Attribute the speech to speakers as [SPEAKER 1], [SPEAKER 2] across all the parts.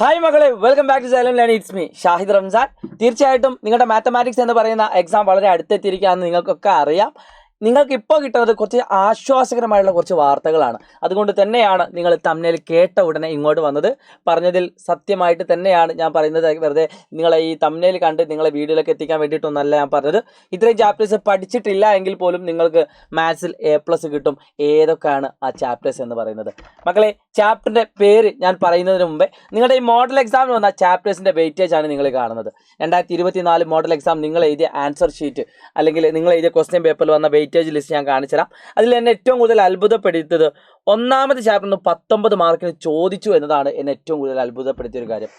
[SPEAKER 1] Hi മകളെ, welcome back to silent learning. It's me Shahid Ramzan. തീർച്ചയായിട്ടും നിങ്ങളുടെ മാത്തമാറ്റിക്സ് എന്ന് പറയുന്ന എക്സാം വളരെ അടുത്തെത്തിയിരിക്കുകയെന്ന് നിങ്ങൾക്കൊക്കെ അറിയാം. നിങ്ങൾക്ക് ഇപ്പോൾ കിട്ടുന്നത് കുറച്ച് ആശ്വാസകരമായുള്ള കുറച്ച് വാർത്തകളാണ്. അതുകൊണ്ട് തന്നെയാണ് നിങ്ങൾ തമ്മിൽ കേട്ട ഉടനെ ഇങ്ങോട്ട് വന്നത്. പറഞ്ഞതിൽ സത്യമായിട്ട് തന്നെയാണ് ഞാൻ പറയുന്നത്. വെറുതെ നിങ്ങളെ ഈ തമ്മിൽ കണ്ട് നിങ്ങളെ വീഡിയോയിലേക്ക് എത്തിക്കാൻ വേണ്ടിയിട്ടൊന്നല്ല ഞാൻ പറഞ്ഞത്. ഇത്രയും ചാപ്റ്റേഴ്സ് പഠിച്ചിട്ടില്ല എങ്കിൽ പോലും നിങ്ങൾക്ക് മാത്സിൽ A+ കിട്ടും. ഏതൊക്കെയാണ് ആ ചാപ്റ്റേഴ്സ് എന്ന് പറയുന്നത്? മക്കളെ, ചാപ്റ്ററിൻ്റെ പേര് ഞാൻ പറയുന്നതിന് മുമ്പേ നിങ്ങളുടെ ഈ മോഡൽ എക്സാമിന് വന്ന ചാപ്റ്റേഴ്സിൻ്റെ വെയിറ്റേജ് ആണ് നിങ്ങൾ കാണുന്നത്. 2024 മോഡൽ എക്സാം നിങ്ങൾ എഴുതിയ ആൻസർ ഷീറ്റ് അല്ലെങ്കിൽ നിങ്ങൾ എഴുതിയ ക്വസ്റ്റ്യൻ പേപ്പറിൽ വന്ന വെയിറ്റേജ് ലിസ്റ്റ് ഞാൻ കാണിച്ചു തരാം. അതിൽ എന്നെ ഏറ്റവും കൂടുതൽ അത്ഭുതപ്പെടുത്തിയത് ഒന്നാമത്തെ ചാപ്റ്ററിന് 19 മാർക്കിന് ചോദിച്ചു എന്നതാണ് എന്നെ ഏറ്റവും കൂടുതൽ അത്ഭുതപ്പെടുത്തിയൊരു കാര്യം.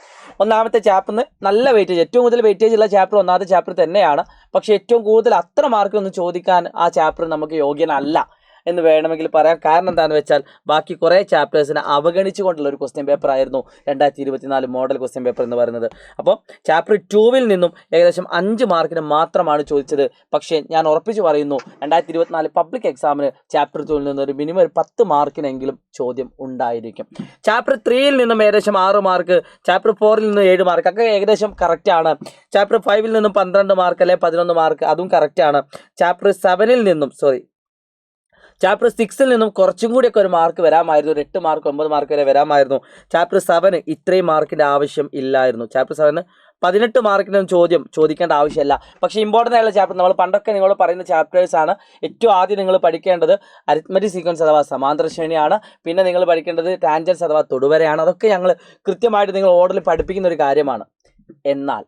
[SPEAKER 1] ഒന്നാമത്തെ ചാപ്റ്ററിന് നല്ല വെയിറ്റേജ്, ഏറ്റവും കൂടുതൽ വെയിറ്റേജ് ഉള്ള ചാപ്റ്റർ ഒന്നാമത്തെ ചാപ്റ്റർ തന്നെയാണ്. പക്ഷേ ഏറ്റവും കൂടുതൽ അത്ര മാർക്കൊന്നും ചോദിക്കാൻ ആ ചാപ്റ്റർ നമുക്ക് യോഗ്യനല്ല എന്ന് വേണമെങ്കിൽ പറയാം. കാരണം എന്താണെന്ന് വെച്ചാൽ ബാക്കി കുറേ ചാപ്റ്റേഴ്സിനെ അവഗണിച്ചുകൊണ്ടുള്ള ഒരു ക്വസ്റ്റ്യൻ പേപ്പർ ആയിരുന്നു 2024 മോഡൽ ക്വസ്റ്റ്യൻ പേപ്പർ എന്ന് പറയുന്നത്. അപ്പോൾ ചാപ്റ്റർ 2-ൽ നിന്നും ഏകദേശം 5 മാർക്കിന് മാത്രമാണ് ചോദിച്ചത്. പക്ഷേ ഞാൻ ഉറപ്പിച്ച് പറയുന്നു, 2024 പബ്ലിക് എക്സാമിന് ചാപ്റ്റർ 2-ൽ നിന്ന് ഒരു മിനിമം 10 മാർക്കിനെങ്കിലും ചോദ്യം ഉണ്ടായിരിക്കും. ചാപ്റ്റർ 3-ൽ നിന്നും ഏകദേശം 6 മാർക്ക്, ചാപ്റ്റർ 4-ൽ നിന്നും 7 മാർക്ക് ഒക്കെ ഏകദേശം കറക്റ്റാണ്. ചാപ്റ്റർ 5-ൽ നിന്നും 12 മാർക്ക് അല്ലെ 11 മാർക്ക്, അതും കറക്റ്റാണ്. ചാപ്റ്റർ 6-ൽ നിന്നും കുറച്ചും കൂടിയൊക്കെ ഒരു മാർക്ക് വരാമായിരുന്നു. ഒരു 8 മാർക്ക് 9 മാർക്ക് വരെ വരാമായിരുന്നു. ചാപ്റ്റർ 7 ഇത്രയും മാർക്കിൻ്റെ ആവശ്യം ഇല്ലായിരുന്നു. ചാപ്റ്റർ 7 18 മാർക്കിനും ചോദിക്കേണ്ട ആവശ്യമില്ല. പക്ഷേ ഇമ്പോർട്ടൻ്റ് ആയുള്ള ചാപ്റ്റർ നമ്മൾ പണ്ടൊക്കെ നിങ്ങളോട് പറയുന്ന ചാപ്റ്റേഴ്സാണ്. ഏറ്റവും ആദ്യം നിങ്ങൾ പഠിക്കേണ്ടത് അരിത്മെറ്റിക് സീക്വൻസ് അഥവാ സമാന്തര ശ്രേണിയാണ്. പിന്നെ നിങ്ങൾ പഠിക്കേണ്ടത് ടാൻജൻസ് അഥവാ തൊടുവരയാണ്. അതൊക്കെ ഞങ്ങൾ കൃത്യമായിട്ട് നിങ്ങൾ ഓർഡറിൽ പഠിപ്പിക്കുന്ന ഒരു കാര്യമാണ്. എന്നാൽ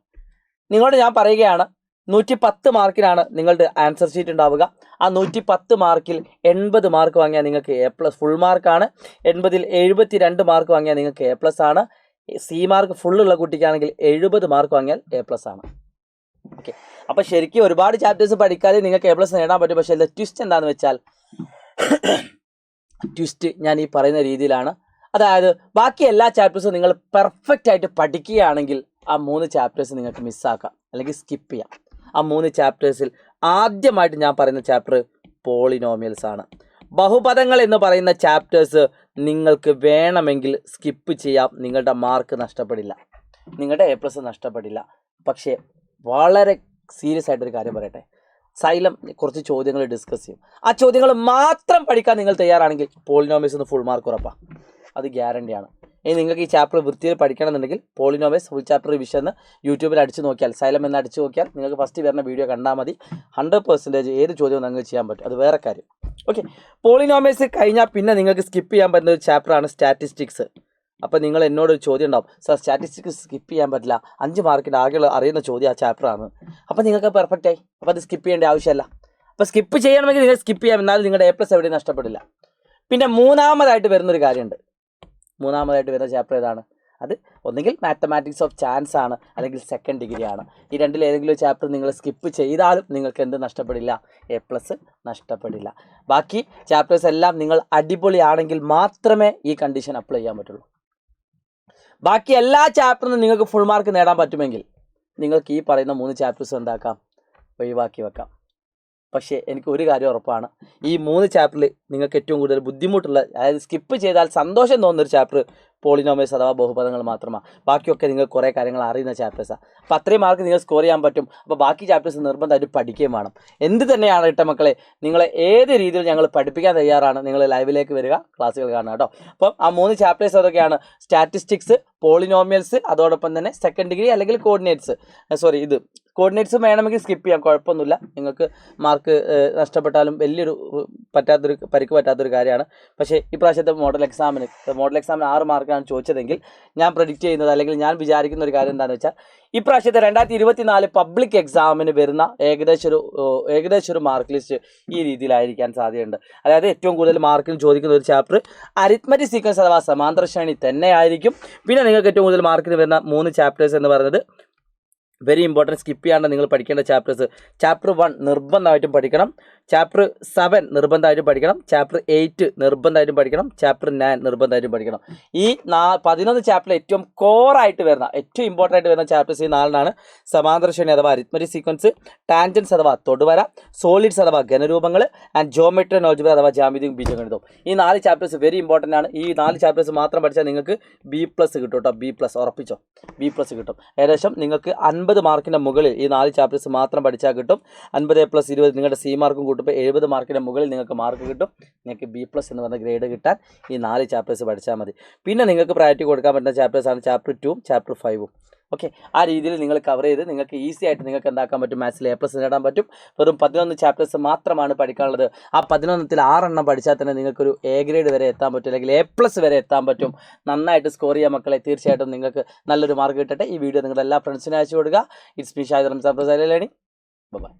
[SPEAKER 1] നിങ്ങളോട് ഞാൻ പറയുകയാണ്, 110 മാർക്കിനാണ് നിങ്ങളുടെ ആൻസർ ഷീറ്റ് ഉണ്ടാവുക. ആ 110 മാർക്കിൽ 80 മാർക്ക് വാങ്ങിയാൽ നിങ്ങൾക്ക് A+ ഫുൾ മാർക്കാണ്. 80-ൽ 72 മാർക്ക് വാങ്ങിയാൽ നിങ്ങൾക്ക് A+ ആണ്. C മാർക്ക് ഫുള്ളുള്ള കുട്ടിക്കാണെങ്കിൽ 70 മാർക്ക് വാങ്ങിയാൽ A+ ആണ്. ഓക്കെ, അപ്പോൾ ശരിക്കും ഒരുപാട് ചാപ്റ്റേഴ്സ് പഠിക്കാതെ നിങ്ങൾക്ക് A+ നേടാൻ പറ്റും. പക്ഷേ അതിൻ്റെ ട്വിസ്റ്റ് എന്താണെന്ന് വെച്ചാൽ, ട്വിസ്റ്റ് ഞാൻ ഈ പറയുന്ന രീതിയിലാണ്. അതായത് ബാക്കി എല്ലാ ചാപ്റ്റേഴ്സും നിങ്ങൾ പെർഫെക്റ്റ് ആയിട്ട് പഠിക്കുകയാണെങ്കിൽ ആ 3 ചാപ്റ്റേഴ്സ് നിങ്ങൾക്ക് മിസ്സാക്കാം അല്ലെങ്കിൽ സ്കിപ്പ് ചെയ്യാം. ആ 3 ചാപ്റ്റേഴ്സിൽ ആദ്യമായിട്ട് ഞാൻ പറയുന്ന ചാപ്റ്റർ പോളിനോമിയൽസ് ആണ്. ബഹുപദങ്ങൾ എന്ന് പറയുന്ന ചാപ്റ്റേഴ്സ് നിങ്ങൾക്ക് വേണമെങ്കിൽ സ്കിപ്പ് ചെയ്യാം. നിങ്ങളുടെ മാർക്ക് നഷ്ടപ്പെടില്ല, നിങ്ങളുടെ A+ നഷ്ടപ്പെടില്ല. പക്ഷേ വളരെ സീരിയസ് ആയിട്ടൊരു കാര്യം പറയട്ടെ, സൈലം കുറച്ച് ചോദ്യങ്ങൾ ഡിസ്കസ് ചെയ്യും. ആ ചോദ്യങ്ങൾ മാത്രം പഠിക്കാൻ നിങ്ങൾ തയ്യാറാണെങ്കിൽ പോളിനോമിയൽസ് ഫുൾ മാർക്ക് ഉറപ്പാണ്. അത് ഗ്യാരണ്ടിയാണ്. ഇനി നിങ്ങൾക്ക് ഈ ചാപ്റ്റർ വൃത്തിയിൽ പഠിക്കണമെന്നുണ്ടെങ്കിൽ പോളിനോമിയൽസ് ഫുൾ ചാപ്റ്റർ റിവിഷൻ എന്ന് യൂട്യൂബിൽ അടിച്ച് നോക്കിയാൽ, സൈലം എന്ന് അടിച്ച് നോക്കിയാൽ നിങ്ങൾക്ക് ഫസ്റ്റ് വരുന്ന വീഡിയോ കണ്ടാൽ മതി. 100% ഏത് ചോദ്യവും നിങ്ങൾക്ക് ചെയ്യാൻ പറ്റും. അത് വേറെ കാര്യം. ഓക്കെ, പോളിനോമിയൽസ് കഴിഞ്ഞാൽ പിന്നെ നിങ്ങൾക്ക് സ്കിപ്പ് ചെയ്യാൻ പറ്റുന്ന ഒരു ചാപ്റ്ററാണ് സ്റ്റാറ്റിസ്റ്റിക്സ്. അപ്പോൾ നിങ്ങൾ എന്നോടൊരു ചോദ്യം ഉണ്ടാവും, സാർ സ്റ്റാറ്റിസ്റ്റിക്സ് സ്കിപ്പ് ചെയ്യാൻ പറ്റില്ല, 5 മാർക്കിൻ്റെ ആകെയുള്ള അറിയുന്ന ചോദ്യം ആ ചാപ്റ്ററാണ്. അപ്പോൾ നിങ്ങൾക്ക് പെർഫെക്റ്റ് ആയി. അപ്പോൾ അത് സ്കിപ്പ് ചെയ്യേണ്ട ആവശ്യമില്ല. അപ്പോൾ സ്കിപ്പ് ചെയ്യണമെങ്കിൽ നിങ്ങൾ സ്കിപ്പ് ചെയ്യാം, എന്നാലും നിങ്ങളുടെ A+ എവിടെയും നഷ്ടപ്പെടില്ല. പിന്നെ മൂന്നാമതായിട്ട് വരുന്നൊരു കാര്യമുണ്ട്. മൂന്നാമതായിട്ട് വരുന്ന ചാപ്റ്റർ ഏതാണ്? അത് ഒന്നുകിൽ മാത്തമാറ്റിക്സ് ഓഫ് ചാൻസ് ആണ്, അല്ലെങ്കിൽ സെക്കൻഡ് ഡിഗ്രി ആണ്. ഈ രണ്ടിൽ ഏതെങ്കിലും ചാപ്റ്റർ നിങ്ങൾ സ്കിപ്പ് ചെയ്താലും നിങ്ങൾക്ക് എന്ത് നഷ്ടപ്പെടില്ല? A+ നഷ്ടപ്പെടില്ല. ബാക്കി ചാപ്റ്റേഴ്സ് എല്ലാം നിങ്ങൾ അടിപൊളിയാണെങ്കിൽ മാത്രമേ ഈ കണ്ടീഷൻ അപ്ലൈ ചെയ്യാൻ പറ്റുള്ളൂ. ബാക്കി എല്ലാ ചാപ്റ്ററിനും നിങ്ങൾക്ക് ഫുൾ മാർക്ക് നേടാൻ പറ്റുമെങ്കിൽ നിങ്ങൾക്ക് ഈ പറയുന്ന 3 ചാപ്റ്റേഴ്സ് എന്താക്കാം? ഒഴിവാക്കി വെക്കാം. പക്ഷേ എനിക്ക് ഒരു കാര്യം ഉറപ്പാണ്, ഈ 3 ചാപ്റ്ററിൽ നിങ്ങൾക്ക് ഏറ്റവും കൂടുതൽ ബുദ്ധിമുട്ടുള്ള, അതായത് സ്കിപ്പ് ചെയ്താൽ സന്തോഷം തോന്നുന്നൊരു ചാപ്റ്റർ പോളിനോമിയൽസ് അഥവാ ബഹുപദങ്ങൾ മാത്രമാണ്. ബാക്കിയൊക്കെ നിങ്ങൾ കുറേ കാര്യങ്ങൾ അറിയുന്ന ചാപ്റ്റേഴ്സാണ്. അപ്പോൾ അത്രയും മാർക്ക് നിങ്ങൾ സ്കോർ ചെയ്യാൻ പറ്റും. അപ്പോൾ ബാക്കി ചാപ്റ്റേഴ്സ് നിർബന്ധമായിട്ട് പഠിക്കുകയും വേണം. എന്ത് തന്നെയാണ് ഇട്ട മക്കളെ, നിങ്ങളെ ഏത് രീതിയിൽ ഞങ്ങൾ പഠിപ്പിക്കാൻ തയ്യാറാണ്. നിങ്ങൾ ലൈവിലേക്ക് വരിക, ക്ലാസ്സുകൾ കാണുക കേട്ടോ. അപ്പം ആ 3 ചാപ്റ്റേഴ്സ് അതൊക്കെയാണ്: സ്റ്റാറ്റിസ്റ്റിക്സ്, പോളിനോമിയൽസ്, അതോടൊപ്പം തന്നെ സെക്കൻഡ് ഡിഗ്രി അല്ലെങ്കിൽ കോർഡിനേറ്റ്സ് വേണമെങ്കിൽ സ്കിപ്പ് ചെയ്യാം, കുഴപ്പമൊന്നുമില്ല. നിങ്ങൾക്ക് മാർക്ക് നഷ്ടപ്പെട്ടാലും വലിയൊരു പരിക്ക് പറ്റാത്തൊരു കാര്യമാണ്. പക്ഷേ ഇപ്രാവശ്യത്തെ മോഡൽ എക്സാമിന് 6 മാർക്കാണ് ചോദിച്ചതെങ്കിൽ ഞാൻ പ്രെഡിക്റ്റ് ചെയ്യുന്നത്, അല്ലെങ്കിൽ ഞാൻ വിചാരിക്കുന്ന ഒരു കാര്യം എന്താണെന്ന് വെച്ചാൽ, ഇപ്രാവശ്യത്തെ 2024 പബ്ലിക് എക്സാമിന് വരുന്ന ഏകദേശം ഒരു മാർക്ക് ലിസ്റ്റ് ഈ രീതിയിലായിരിക്കാൻ സാധ്യതയുണ്ട്. അതായത് ഏറ്റവും കൂടുതൽ മാർക്കിന് ചോദിക്കുന്ന ഒരു ചാപ്റ്റർ അരിത്മെറ്റിക് സീക്വൻസ് അഥവാ സമാന്തര ശ്രേണി തന്നെ ആയിരിക്കും. പിന്നെ നിങ്ങൾക്ക് ഏറ്റവും കൂടുതൽ മാർക്കിന് വരുന്ന 3 ചാപ്റ്റേഴ്സ് എന്ന് പറയുന്നത് വെരി ഇമ്പോർട്ടൻറ്റ്, സ്കിപ്പ് ചെയ്യാണ്ട് നിങ്ങൾ പഠിക്കേണ്ട ചാപ്റ്റേഴ്സ്. ചാപ്റ്റർ 1 നിർബന്ധമായിട്ടും പഠിക്കണം, ചാപ്റ്റർ 7 നിർബന്ധമായിട്ടും പഠിക്കണം, ചാപ്റ്റർ 8 നിർബന്ധമായിട്ടും പഠിക്കണം, ചാപ്റ്റർ 9 നിർബന്ധമായിട്ടും പഠിക്കണം. ഈ 11 ചാപ്റ്ററിൽ ഏറ്റവും കോറായിട്ട് വരുന്ന, ഏറ്റവും ഇമ്പോർട്ടൻ്റ് ആയിട്ട് വരുന്ന ചാപ്റ്റേഴ്സ് ഈ 4 സമാന്തര ശ്രേണി അഥവാ അരിത്മെറ്റിക് സീക്വൻസ്, ടാൻജൻസ് അഥവാ തൊടുവര, സോളിഡ്സ് അഥവാ ഘനരൂപങ്ങൾ, ആൻഡ് ജോമെട്രി ആൻഡ് ആൾജിബ്ര അഥവാ ജ്യാമിതിയും ബീജഗണിതവും. ഈ 4 ചാപ്റ്റേഴ്സ് വെരി ഇമ്പോർട്ടൻ്റ് ആണ്. ഈ 4 ചാപ്റ്റേഴ്സ് മാത്രം പഠിച്ചാൽ നിങ്ങൾക്ക് B+ കിട്ടും കേട്ടോ. B+ ഉറപ്പിച്ചോ, B+ കിട്ടും. ഏകദേശം നിങ്ങൾക്ക് 50 മാർക്കിൻ്റെ മുകളിൽ ഈ 4 ചാപ്റ്റേഴ്സ് മാത്രം പഠിച്ചാൽ കിട്ടും. 50+20 നിങ്ങളുടെ C മാർക്കും കൂട്ടുമ്പോൾ 70 മാർക്കിൻ്റെ മുകളിൽ നിങ്ങൾക്ക് മാർക്ക് കിട്ടും. നിങ്ങൾക്ക് B+ എന്ന് പറഞ്ഞ ഗ്രേഡ് കിട്ടാൻ ഈ 4 ചാപ്റ്റേഴ്സ് പഠിച്ചാൽ മതി. പിന്നെ നിങ്ങൾക്ക് പ്രയോറിറ്റി കൊടുക്കാൻ പറ്റുന്ന ചാപ്റ്റേഴ്സാണ് ചാപ്റ്റർ 2 ചാപ്റ്റർ 5. ഓക്കെ, ആ രീതിയിൽ നിങ്ങൾ കവർ ചെയ്ത് നിങ്ങൾക്ക് ഈസി ആയിട്ട് നിങ്ങൾക്ക് എന്താക്കാൻ പറ്റും, മാത്സിൽ A+ നേടാൻ പറ്റും. വെറും 11 ചാപ്റ്റേഴ്സ് മാത്രമാണ് പഠിക്കാനുള്ളത്. ആ 11ത്തിൽ 6 പഠിച്ചാൽ തന്നെ നിങ്ങൾക്കൊരു A ഗ്രേഡ് വരെ എത്താൻ പറ്റും, അല്ലെങ്കിൽ A+ വരെ എത്താൻ പറ്റും. നന്നായിട്ട് സ്കോർ ചെയ്യാൻ മക്കളെ. തീർച്ചയായിട്ടും നിങ്ങൾക്ക് നല്ലൊരു മാർക്ക് കിട്ടട്ടെ. ഈ വീഡിയോ നിങ്ങളുടെ എല്ലാ ഫ്രണ്ട്സിനും അയച്ചു കൊടുക്കുക. It's me Shahid Ramzan. By.